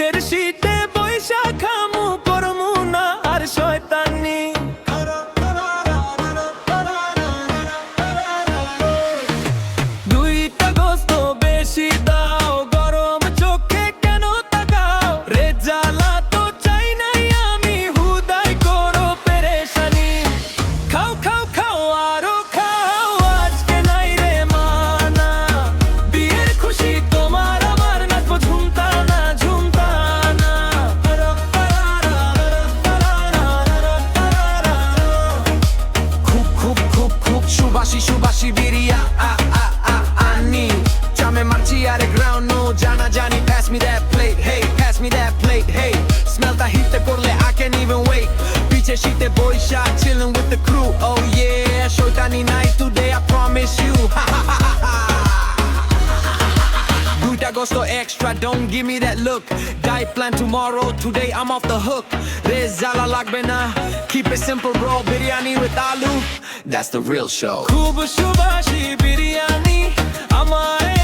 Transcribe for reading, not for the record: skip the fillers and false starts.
বিয়ের শীতে বৈশা খামু করমু না আর শয়তানি দুইটা গোস্ত বেশি দাও গরম চোখে কেন তাকাও রে জ্বালা তো চাই নাই আমি হুদাই করো পেরেশানি খাও খাও খাও আরো খাও আজকে নাই রে মানা বিয়ের খুশি তোমার আমার নাচবো ঝুমতা না ঝুমতা না খুব খুব খুব খুব সুবাসী সুবাসী বিরিয়া আনি জামে মারছি আরে গ্রাউন্ড নো জানা জানি pass me that plate hey pass me that plate hey smell the heat তে করলে I can't even wait পিছে শীতে বৈশা chilling with the crew oh yeah শয়তানি night today I promise you দুইটা গোস্ত extra don't give me that look diet plan tomorrow today I'm off the hook রে জ্বালা লাগবে না keep it simple bro biryani with aloo that's the real show খুব সুবাসী বিরিয়ানি আমার